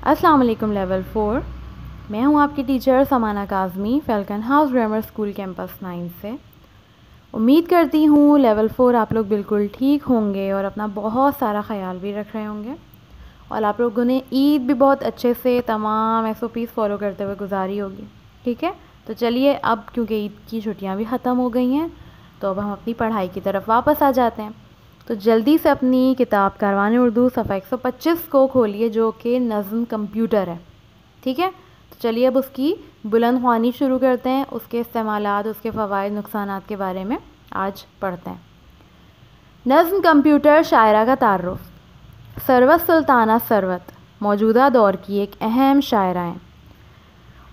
अस्सलाम वालेकुम लेवल 4। मैं हूं आपकी टीचर समाना Kazmi, falcon house grammar school campus 9 से। उम्मीद करती हूं लेवल 4 आप लोग बिल्कुल ठीक होंगे और अपना बहुत सारा ख्याल भी रख रहे होंगे और आप लोगों ने ईद भी बहुत अच्छे से तमाम SOPs फॉलो करते हुए गुजारी होगी। ठीक है, तो चलिए अब क्योंकि ईद की छुट्टियाँ भी ख़त्म हो गई हैं तो अब हम अपनी पढ़ाई की तरफ वापस आ जाते हैं। तो जल्दी से अपनी किताब कारवान उर्दू सफ़ा 125 को खोलिए जो कि नज़्म कंप्यूटर है। ठीक है, तो चलिए अब उसकी बुलंद ख्वानी शुरू करते हैं। उसके इस्तेमालात, उसके फ़वाइद नुकसानात के बारे में आज पढ़ते हैं। नज़्म कंप्यूटर शायरा का तारुफ़। सरवत सुल्ताना सरवत मौजूदा दौर की एक अहम शायरा हैं।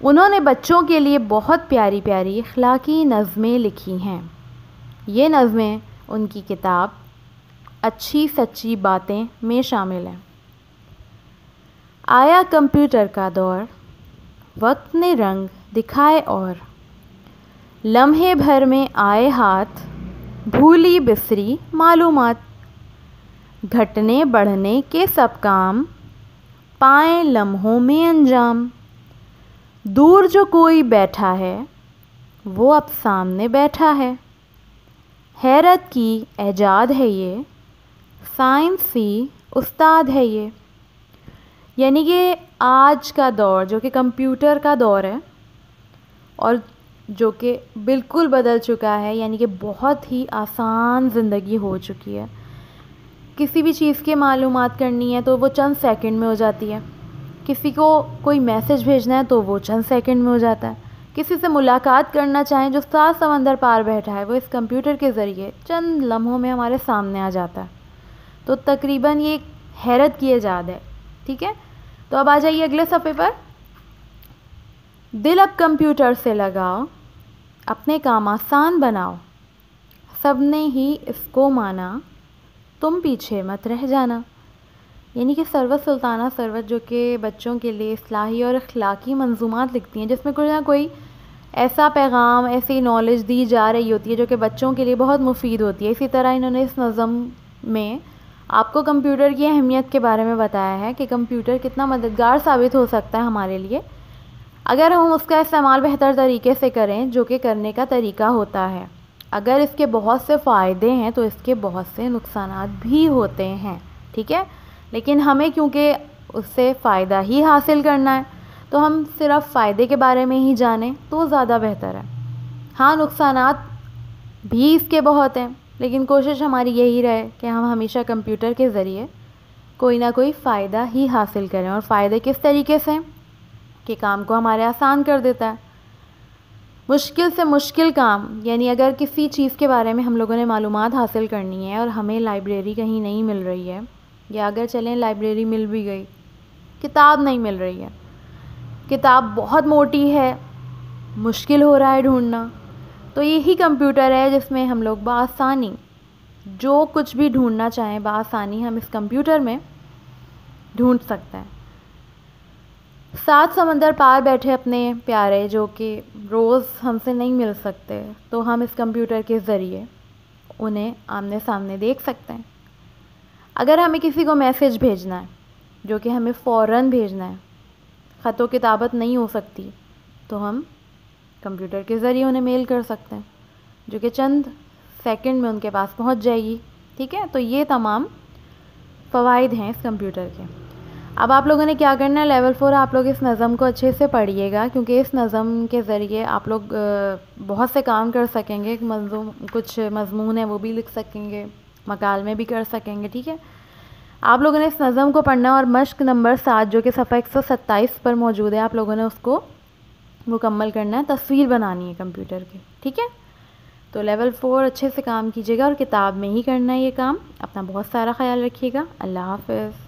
उन्होंने बच्चों के लिए बहुत प्यारी प्यारी अखलाकी नज़में लिखी हैं। ये नज़में उनकी किताब अच्छी सच्ची बातें में शामिल है। आया कंप्यूटर का दौर, वक्त ने रंग दिखाए और लम्हे भर में आए हाथ, भूली बिसरी मालूमात। घटने बढ़ने के सब काम पाएं लम्हों में अंजाम। दूर जो कोई बैठा है वो अब सामने बैठा है। हैरत की ऐजाद है ये, साइंसी उस्ताद है ये। यानी कि आज का दौर जो कि कंप्यूटर का दौर है और जो कि बिल्कुल बदल चुका है, यानी कि बहुत ही आसान ज़िंदगी हो चुकी है। किसी भी चीज़ की मालूमात करनी है तो वो चंद सेकंड में हो जाती है। किसी को कोई मैसेज भेजना है तो वो चंद सेकंड में हो जाता है। किसी से मुलाकात करना चाहें जो 7 समंदर पार बैठा है वो इस कंप्यूटर के ज़रिए चंद लम्हों में हमारे सामने आ जाता है। तो तकरीबन ये एक हैरत की इजाद है। ठीक है, तो अब आ जाइए अगले सफ़े पर। दिल अब कंप्यूटर से लगाओ, अपने काम आसान बनाओ। सबने ही इसको माना, तुम पीछे मत रह जाना। यानी कि सरवत सुल्ताना सरवत जो कि बच्चों के लिए इस्लाही और अखलाकी मंजूमात लिखती हैं जिसमें कोई ना कोई ऐसा पैगाम, ऐसी नॉलेज दी जा रही होती है जो कि बच्चों के लिए बहुत मुफीद होती है। इसी तरह इन्होंने इस नज़म में आपको कंप्यूटर की अहमियत के बारे में बताया है कि कंप्यूटर कितना मददगार साबित हो सकता है हमारे लिए अगर हम उसका इस्तेमाल बेहतर तरीके से करें, जो कि करने का तरीका होता है। अगर इसके बहुत से फ़ायदे हैं तो इसके बहुत से नुकसानात भी होते हैं। ठीक है, लेकिन हमें क्योंकि उससे फ़ायदा ही हासिल करना है तो हम सिर्फ़ फ़ायदे के बारे में ही जानें तो ज़्यादा बेहतर है। हाँ, नुकसानात भी इसके बहुत हैं, लेकिन कोशिश हमारी यही रहे कि हम हमेशा कंप्यूटर के ज़रिए कोई ना कोई फ़ायदा ही हासिल करें। और फ़ायदे किस तरीके से कि काम को हमारे आसान कर देता है। मुश्किल से मुश्किल काम, यानी अगर किसी चीज़ के बारे में हम लोगों ने मालूमात हासिल करनी है और हमें लाइब्रेरी कहीं नहीं मिल रही है, या अगर चलें लाइब्रेरी मिल भी गई, किताब नहीं मिल रही है, किताब बहुत मोटी है, मुश्किल हो रहा है ढूंढना, तो यही कंप्यूटर है जिसमें हम लोग बआसानी जो कुछ भी ढूंढना चाहें बआसानी हम इस कंप्यूटर में ढूंढ सकते हैं। 7 समंदर पार बैठे अपने प्यारे जो कि रोज़ हमसे नहीं मिल सकते, तो हम इस कंप्यूटर के ज़रिए उन्हें आमने सामने देख सकते हैं। अगर हमें किसी को मैसेज भेजना है जो कि हमें फ़ौरन भेजना है, ख़तो किताबत नहीं हो सकती, तो हम कंप्यूटर के ज़रिए उन्हें मेल कर सकते हैं जो कि चंद सेकंड में उनके पास पहुंच जाएगी। ठीक है, तो ये तमाम फ़वाइद हैं इस कंप्यूटर के। अब आप लोगों ने क्या करना है, लेवल 4 आप लोग इस नज़म को अच्छे से पढ़िएगा क्योंकि इस नज़म के ज़रिए आप लोग बहुत से काम कर सकेंगे। कुछ मज़मून है वो भी लिख सकेंगे, मकाल में भी कर सकेंगे। ठीक है, आप लोगों ने इस नज़म को पढ़ना और मश्क नंबर 7 जो कि सफ़ा 127 पर मौजूद है, आप लोगों ने उसको मुकम्मल करना है, तस्वीर बनानी है कंप्यूटर की। ठीक है, तो लेवल 4 अच्छे से काम कीजिएगा और किताब में ही करना है ये काम। अपना बहुत सारा ख्याल रखिएगा। अल्लाह हाफ़िज़।